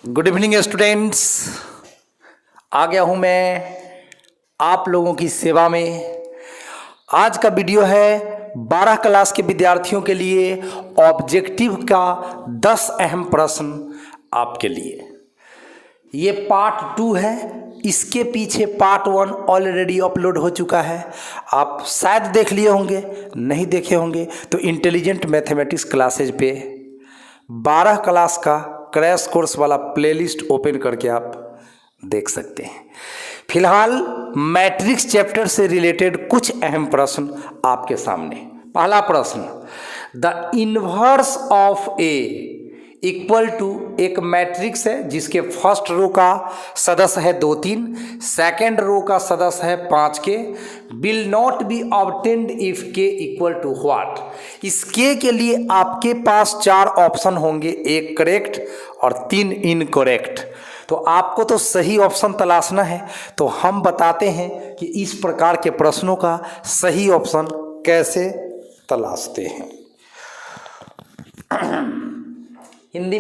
Good evening students. आ गया हूँ मैं आप लोगों की सेवा में। आज का वीडियो है 12 क्लास के विद्यार्थियों के लिए ऑब्जेक्टिव का 10 अहम प्रश्न आपके लिए। ये पार्ट 2 है। इसके पीछे पार्ट 1 ऑलरेडी अपलोड हो चुका है, आप शायद देख लिए होंगे, नहीं देखे होंगे तो इंटेलिजेंट मैथमेटिक्स क्लासेज पे 12 क्लास का क्रैश कोर्स वाला प्लेलिस्ट ओपन करके आप देख सकते हैं। फिलहाल मैट्रिक्स चैप्टर से रिलेटेड कुछ अहम प्रश्न आपके सामने। पहला प्रश्न, the inverse of A equal to, एक मैट्रिक्स है जिसके फर्स्ट रो का सदस्य है 2 3, सेकेंड रो का सदस्य है 5 के, will not be obtained if के इक्वल टू व्हाट। इस के लिए आपके पास 4 ऑप्शन होंगे, 1 करेक्ट और 3 इनकरेक्ट। तो आपको तो सही ऑप्शन तलाशना है। तो हम बताते हैं कि इस प्रकार के प्रश्नों का सही ऑप्शन कैसे तलाशते हैं। हिंदी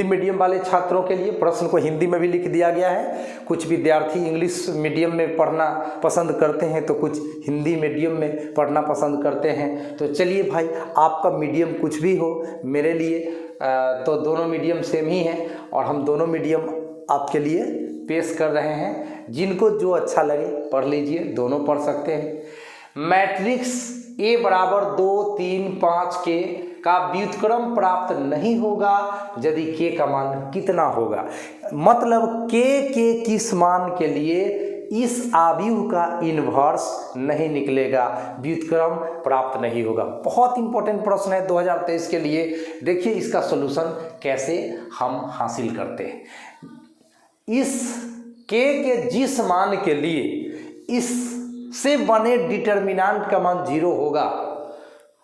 मीडियम वाले छात्रों के लिए प्रश्न को हिंदी में भी लिख दिया गया है। कुछ विद्यार्थी इंग्लिश मीडियम में पढ़ना पसंद करते हैं तो कुछ हिंदी मीडियम में पढ़ना पसंद करते हैं। तो चलिए भाई, आपका मीडियम कुछ भी हो, मेरे लिए तो दोनों मीडियम सेम ही है और हम दोनों मीडियम आपके लिए पेश कर रहे हैं। जिनको जो अच्छा लगे पढ़ लीजिए, दोनों पढ़ सकते हैं। मैट्रिक्स ए बराबर 2 3 5 के का व्युत्क्रम प्राप्त नहीं होगा यदि के का मान कितना होगा। मतलब के किस मान के लिए इस आव्यूह का इन्वर्स नहीं निकलेगा, व्युत्क्रम प्राप्त नहीं होगा। बहुत इंपॉर्टेंट प्रश्न है 2023 के लिए। देखिए इसका सॉल्यूशन कैसे हम हासिल करते हैं। इस के जिस मान के लिए इस से बने डिटर्मिनेंट का मान 0 होगा,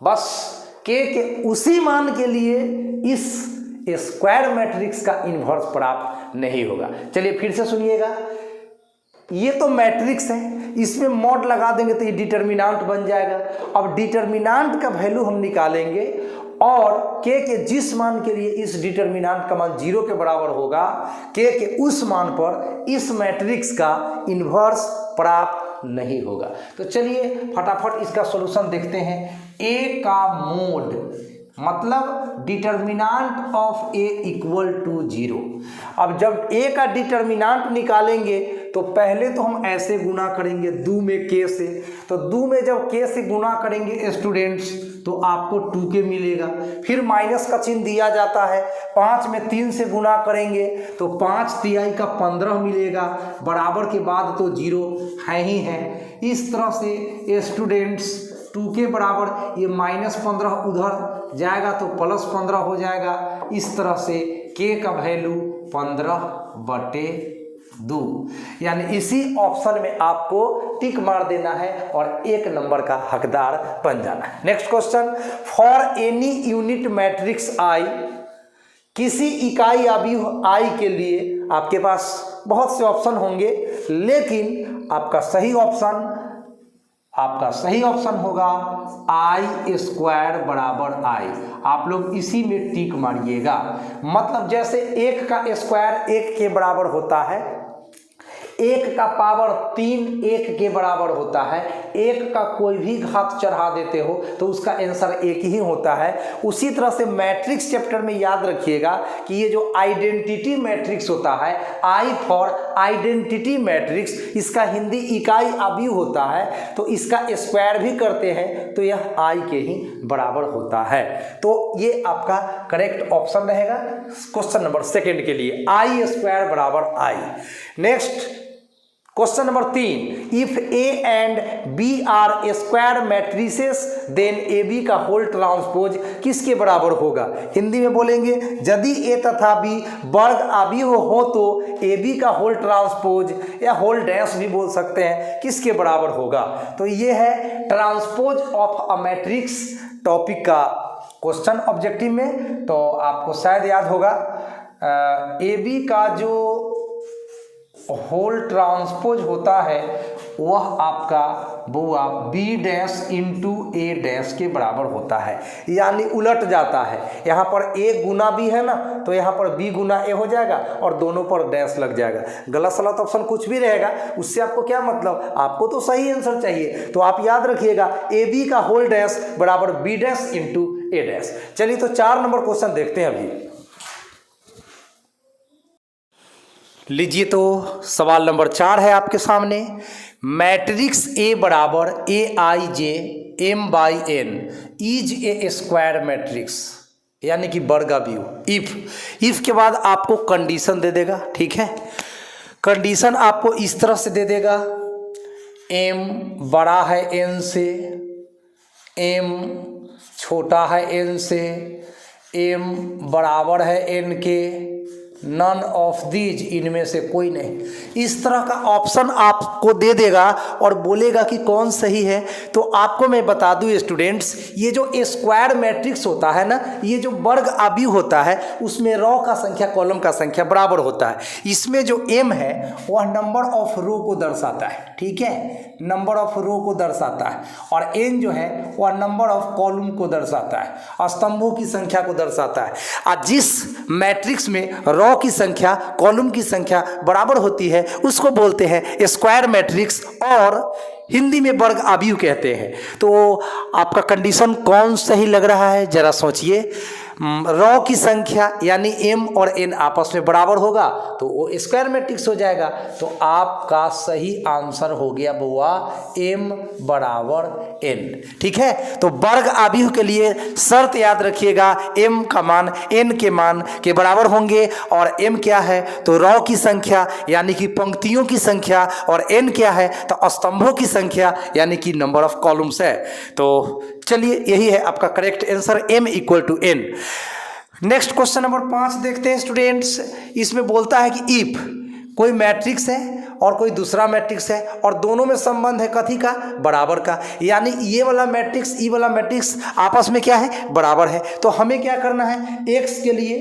बस के उसी मान के लिए इस स्क्वायर मैट्रिक्स का इन्वर्स प्राप्त नहीं होगा। चलिए फिर से सुनिएगा। ये तो मैट्रिक्स है, इसमें मॉड लगा देंगे तो ये डिटर्मिनेंट बन जाएगा। अब डिटर्मिनेंट का वैल्यू हम निकालेंगे और के जिस मान के लिए इस डिटर्मिनेंट का मान 0 के बराबर होगा, के उस मान पर इस मैट्रिक्स का इन्वर्स प्राप्त नहीं होगा। तो चलिए फटाफट इसका सॉल्यूशन देखते हैं। ए का मोड मतलब determinant of A equal to 0। अब जब ए का डिटर्मिनेंट निकालेंगे तो पहले तो हम ऐसे गुना करेंगे 2 में के से। तो 2 में जब के से गुना करेंगे स्टूडेंट्स तो आपको 2k मिलेगा। फिर माइनस का चिन्ह दिया जाता है। 5 में 3 से गुना करेंगे तो 5 तिहाई का 15 मिलेगा। बराबर के बाद तो 0 है ही है। इस तरह से स्टूडेंट्स 2k बराबर ये -15 उधर जाएगा तो +15 हो जाएगा। इस तरह से k का वैल्यू 15/2, यानी इसी ऑप्शन में आपको टिक मार देना है और 1 नंबर का हकदार बन जाना है। Next question, for any unit matrix I, किसी इकाई आव्यूह आई के लिए आपके पास बहुत से ऑप्शन होंगे, लेकिन आपका सही ऑप्शन होगा आई स्क्वायर बराबर आई। आप लोग इसी में टिक मारिएगा। मतलब जैसे 1 का स्क्वायर 1 के बराबर होता है, 1 का पावर 3 1 के बराबर होता है। 1 का कोई भी घात चढ़ा देते हो तो उसका आंसर 1 ही होता है। उसी तरह से मैट्रिक्स चैप्टर में याद रखिएगा कि ये जो आइडेंटिटी मैट्रिक्स होता है, आई फॉर आइडेंटिटी मैट्रिक्स, इसका हिंदी इकाई आव्यूह होता है। तो इसका स्क्वायर भी करते हैं तो यह आई के ही बराबर होता है। तो ये आपका करेक्ट ऑप्शन रहेगा क्वेश्चन नंबर 2 के लिए, आई स्क्वायर बराबर I. Next question number 3, if A and B are square matrices then A B का होल ट्रांसपोज किसके बराबर होगा। हिंदी में बोलेंगे, यदि ए तथा बी वर्ग आव्यूह हो तो ए बी का होल ट्रांसपोज या होल डैश भी बोल सकते हैं, किसके बराबर होगा। तो ये है transpose of a matrix topic का क्वेश्चन ऑब्जेक्टिव में। तो आपको शायद याद होगा ए बी का जो होल ट्रांसपोज होता है वह आपका बुआ बी डैश इंटू ए डैश के बराबर होता है, यानी उलट जाता है। यहाँ पर ए गुना बी है ना, तो यहाँ पर बी गुना ए हो जाएगा और दोनों पर डैश लग जाएगा। गलत सलत ऑप्शन कुछ भी रहेगा उससे आपको क्या मतलब, आपको तो सही आंसर चाहिए। तो आप याद रखिएगा ए बी का होल डैश बराबर बी डैश इंटू ए डैश। चलिए तो 4 नंबर क्वेश्चन देखते हैं अभी। लीजिए तो सवाल नंबर 4 है आपके सामने। मैट्रिक्स ए बराबर A I J M by N is a square matrix, यानी कि वर्गाव्यू। इफ के बाद आपको कंडीशन दे देगा, ठीक है। कंडीशन आपको इस तरह से दे देगा, एम बड़ा है एन से, एम छोटा है एन से, एम बराबर है एन के, नन ऑफ दीज इनमें से कोई नहीं। इस तरह का ऑप्शन आपको दे देगा और बोलेगा कि कौन सही है। तो आपको मैं बता दूं स्टूडेंट्स, ये जो स्क्वायर मैट्रिक्स होता है ना, ये जो वर्ग आव्यूह होता है उसमें रो का संख्या कॉलम का संख्या बराबर होता है। इसमें जो एम है वह नंबर ऑफ रो को दर्शाता है, ठीक है, नंबर ऑफ रो को दर्शाता है, और एन जो है वह नंबर ऑफ कॉलम को दर्शाता है, स्तंभों की संख्या को दर्शाता है। और जिस मैट्रिक्स में रो की संख्या कॉलम की संख्या बराबर होती है उसको बोलते हैं स्क्वायर मैट्रिक्स, और हिंदी में वर्ग आव्यूह कहते हैं। तो आपका कंडीशन कौन सही लग रहा है जरा सोचिए। रो की संख्या यानी एम और एन आपस में बराबर होगा तो वो स्क्वायर मैट्रिक्स हो जाएगा। तो आपका सही आंसर हो गया बुआ एम बराबर एन, ठीक है। तो वर्ग आव्यूह के लिए शर्त याद रखिएगा, एम का मान एन के मान के बराबर होंगे। और एम क्या है तो रो की संख्या यानी कि पंक्तियों की संख्या, और एन क्या है तो स्तंभों की संख्या यानी कि नंबर ऑफ कॉलम्स है। तो चलिए यही है आपका correct answer, M equal to N. Next question number 5 देखते हैं स्टूडेंट्स। इसमें बोलता है कि इफ कोई मैट्रिक्स है और कोई दूसरा मैट्रिक्स है और दोनों में संबंध है कथी का, बराबर का, यानी ये वाला मैट्रिक्स ये वाला मैट्रिक्स आपस में क्या है, बराबर है। तो हमें क्या करना है, एक्स के लिए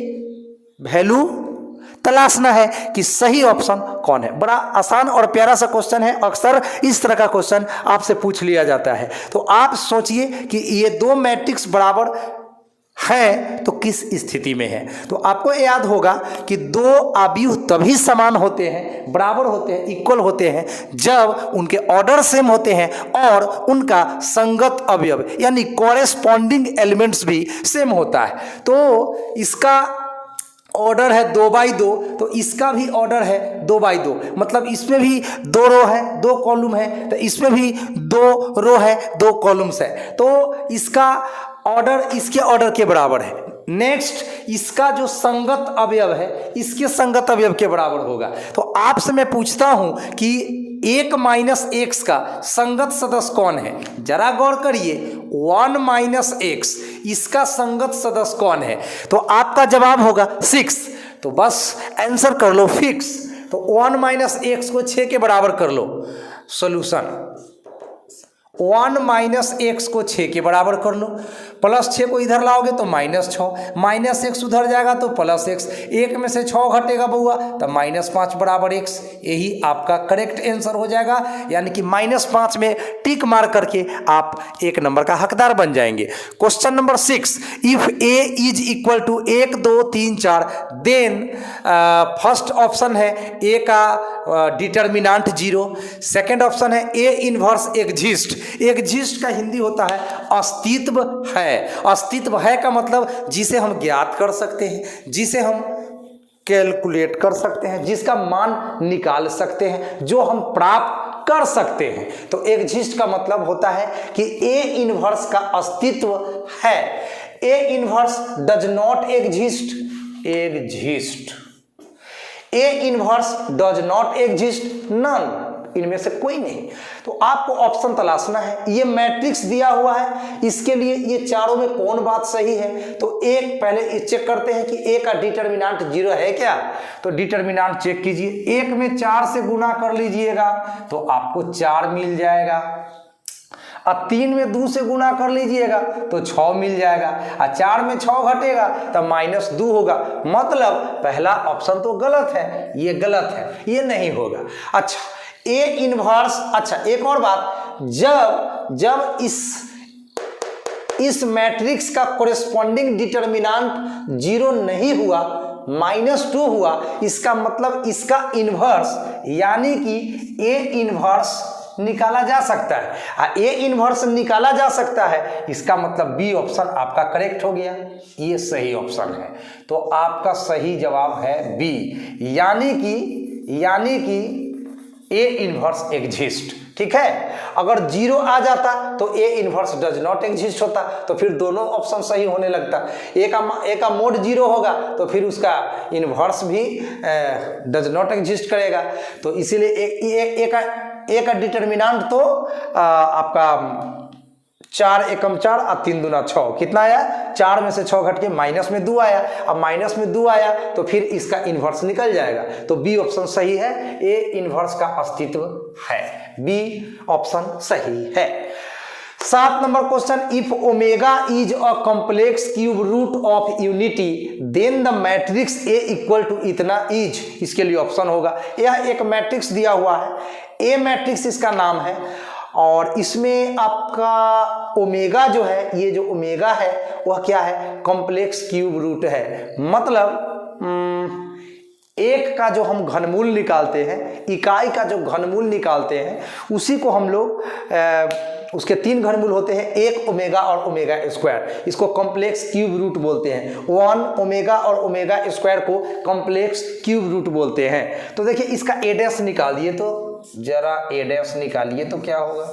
वैल्यू तलाशना है कि सही ऑप्शन कौन है। बड़ा आसान और प्यारा सा क्वेश्चन है, अक्सर इस तरह का क्वेश्चन आपसे पूछ लिया जाता है। तो आप सोचिए कि ये दो मैट्रिक्स बराबर है तो किस स्थिति में है। तो आपको याद होगा कि दो आव्यूह तभी समान होते हैं, बराबर होते हैं, इक्वल होते हैं जब उनके ऑर्डर सेम होते हैं और उनका संगत अवयव यानी कॉरेस्पॉन्डिंग एलिमेंट्स भी सेम होता है। तो इसका ऑर्डर है 2/2, तो इसका भी ऑर्डर है 2/2, मतलब इसमें भी 2 रो है 2 कॉलम है, तो इसमें भी 2 रो है 2 कॉलम्स है। तो इसका ऑर्डर इसके ऑर्डर के बराबर है। नेक्स्ट, इसका जो संगत अवयव है इसके संगत अवयव के बराबर होगा। तो आपसे मैं पूछता हूं कि 1 माइनस एक्स का संगत सदस्य कौन है, जरा गौर करिए। 1 माइनस एक्स इसका संगत सदस्य कौन है, तो आपका जवाब होगा 6। तो बस आंसर कर लो फिक्स। तो 1 माइनस एक्स को 6 के बराबर कर लो। सॉल्यूशन 1 माइनस एक्स को 6 के बराबर कर लो, प्लस 6 को इधर लाओगे तो -6, माइनस एक्स उधर जाएगा तो प्लस एक्स, 1 में से 6 घटेगा बउआ तो -5 बराबर x। यही आपका करेक्ट आंसर हो जाएगा, यानी कि -5 में टिक मार करके आप 1 नंबर का हकदार बन जाएंगे। Question number 6, if a is equal to 1 2 3 4 then first option है a का डिटर्मिनांट 0, सेकेंड ऑप्शन है a इनवर्स एग्जिस्ट। एग्जिस्ट का हिंदी होता है अस्तित्व है। अस्तित्व है का मतलब जिसे हम ज्ञात कर सकते हैं, जिसे हम कैलकुलेट कर सकते हैं, जिसका मान निकाल सकते हैं, जो हम प्राप्त कर सकते हैं। तो एग्जिस्ट का मतलब होता है कि ए इनवर्स का अस्तित्व है। A inverse does not exist, exist. A inverse does not exist, none, इनमें से कोई नहीं। तो आपको ऑप्शन तलाशना है। ये मैट्रिक्स दिया हुआ है, इसके लिए ये चारों में कौन बात सही है। तो एक पहले चेक करते हैं कि ए का डिटर्मिनांट 0 है क्या। तो डिटर्मिनांट चेक कीजिए, 1 में 4 से गुना कर लीजिएगा तो आपको 4 मिल जाएगा, और 3 में 2 से गुना कर लीजिएगा तो 6 मिल जाएगा, और 4 में 6 घटेगा तो -2 होगा। मतलब पहला ऑप्शन तो गलत है, ये गलत है, ये नहीं होगा। अच्छा, ए इनवर्स, अच्छा एक और बात, जब इस मैट्रिक्स का कोरेस्पॉन्डिंग डिटर्मिनेंट 0 नहीं हुआ, -2 हुआ, इसका मतलब इसका इनवर्स यानी कि ए इनवर्स निकाला जा सकता है। ए इनवर्स निकाला जा सकता है, इसका मतलब बी ऑप्शन आपका करेक्ट हो गया, ये सही ऑप्शन है। तो आपका सही जवाब है बी, यानी कि ए इनवर्स एग्जिस्ट। ठीक है, अगर 0 आ जाता तो ए इनवर्स डज नॉट एग्जिस्ट होता, तो फिर दोनों ऑप्शन सही होने लगता। ए का मोड 0 होगा तो फिर उसका इनवर्स भी डज नॉट एग्जिस्ट करेगा। तो इसीलिए ए का डिटर्मिनेंट तो आपका 4 एकम 4 और 3 दूना 6, कितना आया? 4 में से 6 घट के माइनस में 2 आया। अब माइनस में 2 आया तो फिर इसका इन्वर्स निकल जाएगा, तो बी ऑप्शन सही है, ए इन्वर्स का अस्तित्व है, बी ऑप्शन सही है। 7 number question, if omega is a complex cube root of unity then the matrix A equal to इतना इज, इसके लिए ऑप्शन होगा। यह एक मैट्रिक्स दिया हुआ है, ए मैट्रिक्स इसका नाम है, और इसमें आपका ओमेगा जो है, ये जो ओमेगा है वह क्या है? कॉम्प्लेक्स क्यूब रूट है। मतलब एक का जो हम घनमूल निकालते हैं, इकाई का जो घनमूल निकालते हैं, उसी को हम लोग उसके 3 घनमूल होते हैं, एक ओमेगा और ओमेगा स्क्वायर, इसको कॉम्प्लेक्स क्यूब रूट बोलते हैं। 1 ओमेगा और ओमेगा स्क्वायर को कॉम्प्लेक्स क्यूब रूट बोलते हैं। तो देखिए इसका ए डैश निकालिए, तो जरा ए डैश निकालिए तो क्या होगा?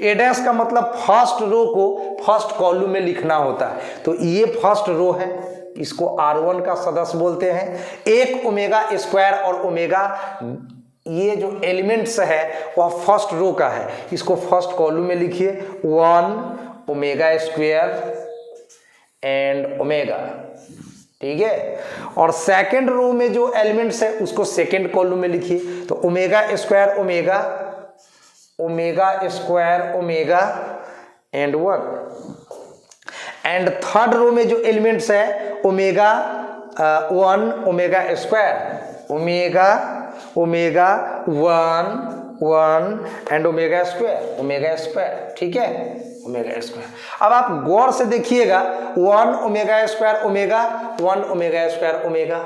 ए डैश का मतलब फर्स्ट रो को फर्स्ट कॉलम में लिखना होता है, तो ये फर्स्ट रो है, इसको R1 का सदस्य बोलते हैं। एक ओमेगा स्क्वायर और ओमेगा, ये जो एलिमेंट्स है वह फर्स्ट रो का है, इसको फर्स्ट कॉलम में लिखिए, 1 ओमेगा स्क्वायर एंड ओमेगा, ठीक है। और सेकंड रो में जो एलिमेंट्स है उसको सेकंड कॉलम में लिखिए, तो omega square omega, omega square omega and 1। And third row में जो एलिमेंट्स है omega 1 omega square, omega 1 and omega square, ठीक है, ओमेगा स्क्वायर। अब आप गौर से देखिएगा, 1 omega square omega, 1 omega square omega,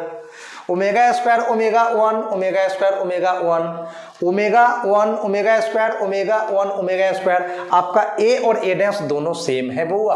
omega square omega 1 omega square omega 1, omega 1 omega square omega 1 omega square. आपका ए और ए डैश दोनों सेम है बुआ,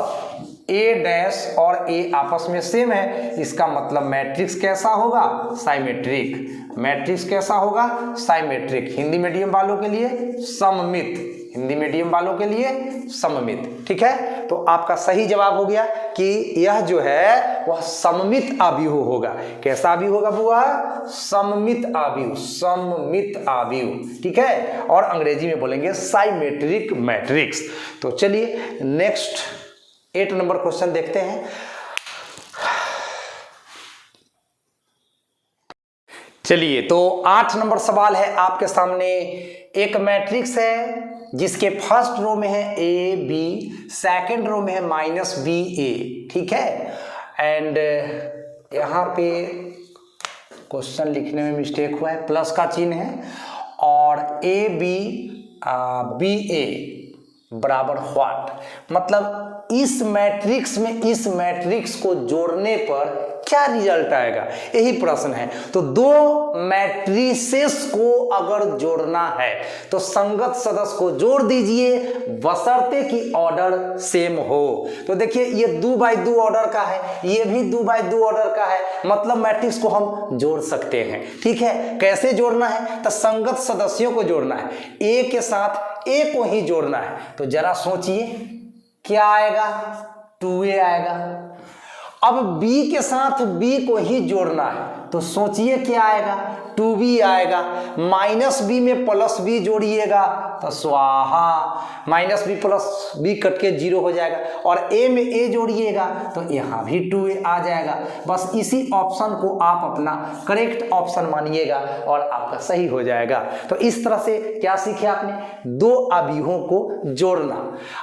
ए डैश और ए आपस में सेम है, इसका मतलब मैट्रिक्स कैसा होगा? साइमेट्रिक। मैट्रिक्स कैसा होगा? साइमेट्रिक। हिंदी मीडियम वालों के लिए सममित, हिंदी मीडियम वालों के लिए सममित, ठीक है। तो आपका सही जवाब हो गया कि यह जो है वह सममित आव्यूह होगा। कैसा आव्यूह होगा बुआ? सममित आव्यूह, सममित आव्यूह, ठीक है। और अंग्रेजी में बोलेंगे साइमेट्रिक मैट्रिक्स। तो चलिए नेक्स्ट 8 नंबर क्वेश्चन देखते हैं। चलिए तो 8 नंबर सवाल है आपके सामने। एक मैट्रिक्स है जिसके फर्स्ट रो में है ए बी, सेकंड रो में है -BA, ठीक है। एंड यहाँ पे क्वेश्चन लिखने में मिस्टेक हुआ है, प्लस का चिन्ह है, और AB BA बराबर व्हाट, मतलब इस मैट्रिक्स में इस मैट्रिक्स को जोड़ने पर क्या रिजल्ट आएगा, यही प्रश्न है। तो दो मैट्रिसेस को अगर जोड़ना है तो संगत सदस्य को जोड़ दीजिए, बशर्ते कि ऑर्डर सेम हो। तो देखिए ये 2 बाई 2 ऑर्डर का है, ये भी 2 बाई 2 ऑर्डर का है, मतलब मैट्रिक्स को हम जोड़ सकते हैं, ठीक है। कैसे जोड़ना है? तो संगत सदस्यों को जोड़ना है, ए के साथ ए को ही जोड़ना है। तो जरा सोचिए क्या आएगा? 2A आएगा। अब B के साथ B को ही जोड़ना है, तो सोचिए क्या आएगा? 2B आएगा। -B में +B जोड़िएगा तो स्वाहा, -B + B कट के 0 हो जाएगा, और A में A जोड़िएगा तो यहाँ भी 2A आ जाएगा। बस इसी ऑप्शन को आप अपना करेक्ट ऑप्शन मानिएगा और आपका सही हो जाएगा। तो इस तरह से क्या सीखे आपने? 2 अवयवों को जोड़ना।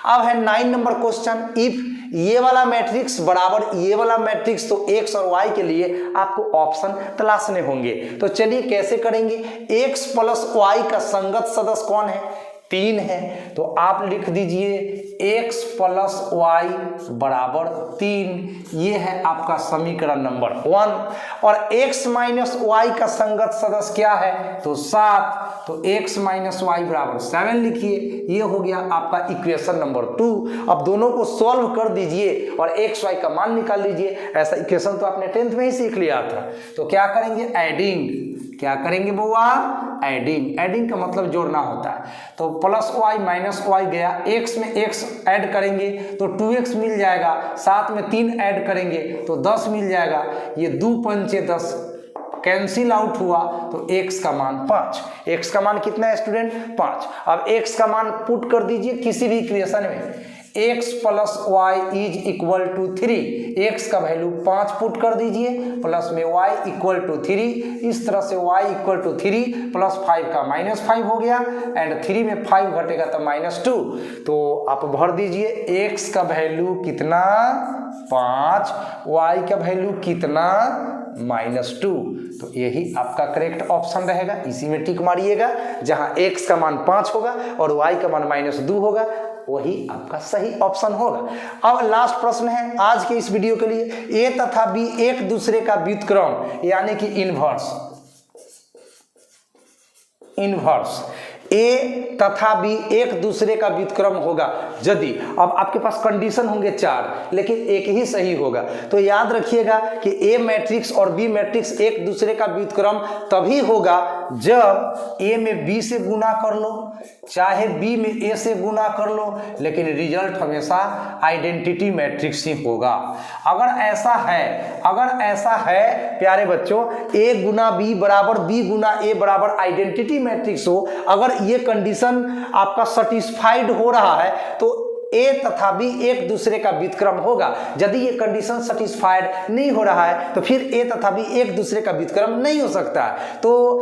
अब है 9 नंबर क्वेश्चन, इफ ये वाला मैट्रिक्स बराबर ये वाला मैट्रिक्स, तो x और y के लिए आपको ऑप्शन तलाशने होंगे। तो चलिए कैसे करेंगे। x प्लस y का संगत सदस्य कौन है, 3 है। तो आप लिख दीजिए x प्लस y बराबर 3, ये है आपका समीकरण नंबर 1। और x माइनस y का संगत सदस्य क्या है, तो 7, तो x माइनस वाई बराबर 7 लिखिए, ये हो गया आपका इक्वेशन नंबर 2। अब दोनों को सॉल्व कर दीजिए और x y का मान निकाल लीजिए। ऐसा इक्वेशन तो आपने 10th में ही सीख लिया था। तो क्या करेंगे, एडिंग, क्या करेंगे बुआ, एडिंग। एडिंग का मतलब जोड़ना होता है। तो प्लस वाई माइनस वाई गया, x में x ऐड करेंगे तो 2x मिल जाएगा, साथ में 3 ऐड करेंगे तो 10 मिल जाएगा। ये 2 पंचे 10 कैंसिल आउट हुआ, तो x का मान 5। x का मान कितना है स्टूडेंट, 5। अब x का मान पुट कर दीजिए किसी भी इक्वेशन में, x plus Y is equal to 3। x का वैल्यू 5 पुट कर दीजिए, प्लस में y इक्वल टू 3। इस तरह से y इक्वल टू 3 प्लस 5 का -5 हो गया, एंड 3 में 5 घटेगा तो -2। तो आप भर दीजिए x का वैल्यू कितना, 5, y का वैल्यू कितना, -2। तो यही आपका करेक्ट ऑप्शन रहेगा, इसी में टिक मारिएगा। जहां x का मान 5 होगा और y का मान -2 होगा, वही आपका सही ऑप्शन होगा। अब लास्ट प्रश्न है आज के इस वीडियो के लिए। a तथा b एक दूसरे का व्युत्क्रम यानी कि इनवर्स, a तथा b एक दूसरे का व्युत्क्रम होगा यदि, अब आपके पास कंडीशन होंगे 4 लेकिन एक ही सही होगा। तो याद रखिएगा कि a मैट्रिक्स और b मैट्रिक्स एक दूसरे का व्युत्क्रम तभी होगा जब a में b से गुना कर लो, चाहे b में a से गुना कर लो, लेकिन रिजल्ट हमेशा आइडेंटिटी मैट्रिक्स ही होगा। अगर ऐसा है प्यारे बच्चों, a गुना b बराबर b गुना a बराबर आइडेंटिटी मैट्रिक्स हो, अगर ये कंडीशन आपका सेटिस्फाइड हो रहा है तो a तथा b एक दूसरे का व्युत्क्रम होगा। यदि ये कंडीशन सेटिस्फाइड नहीं हो रहा है तो फिर a तथा b एक दूसरे का व्युत्क्रम नहीं हो सकता है। तो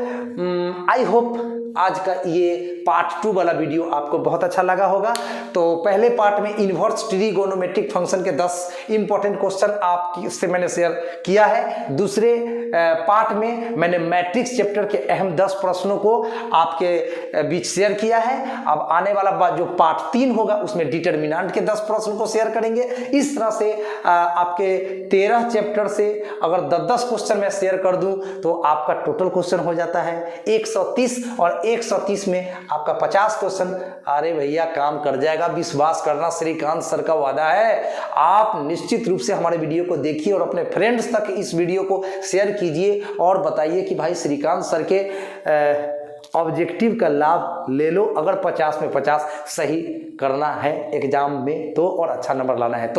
आई होप आज का ये पार्ट 2 वाला वीडियो आपको बहुत अच्छा लगा होगा। तो पहले पार्ट में इन्वर्स ट्रिगोनोमेट्रिक फंक्शन के 10 इंपॉर्टेंट क्वेश्चन आपसे मैंने शेयर किया है। दूसरे पार्ट में मैंने मैट्रिक्स चैप्टर के अहम 10 प्रश्नों को आपके बीच शेयर किया है। अब आने वाला जो पार्ट 3 होगा उसमें डिटर्मिनेंट के 10 प्रश्न को शेयर करेंगे। इस तरह से आपके 13 चैप्टर से अगर 10-10 क्वेश्चन मैं शेयर कर दूं तो आपका टोटल क्वेश्चन हो जाता है 130, और 130 में आपका 50 क्वेश्चन। अरे भैया काम कर जाएगा, विश्वास करना, श्रीकांत सर का वादा है। आप निश्चित रूप से हमारे वीडियो को देखिए और अपने फ्रेंड्स तक इस वीडियो को शेयर कीजिए और बताइए कि भाई श्रीकांत सर के ऑब्जेक्टिव का लाभ ले लो। अगर 50 में 50 सही करना है एग्जाम में तो, और अच्छा नंबर लाना है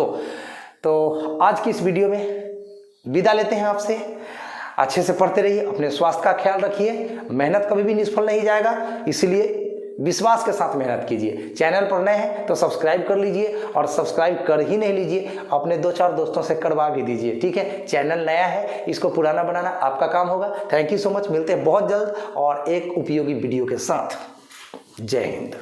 तो आज की इस वीडियो में विदा लेते हैं आपसे। अच्छे से पढ़ते रहिए, अपने स्वास्थ्य का ख्याल रखिए। मेहनत कभी भी निष्फल नहीं जाएगा, इसलिए विश्वास के साथ मेहनत कीजिए। चैनल पर नए हैं तो सब्सक्राइब कर लीजिए, और सब्सक्राइब कर ही नहीं लीजिए अपने 2-4 दोस्तों से करवा भी दीजिए, ठीक है। चैनल नया है, इसको पुराना बनाना आपका काम होगा। थैंक यू सो मच, मिलते हैं बहुत जल्द और एक उपयोगी वीडियो के साथ। जय हिंद।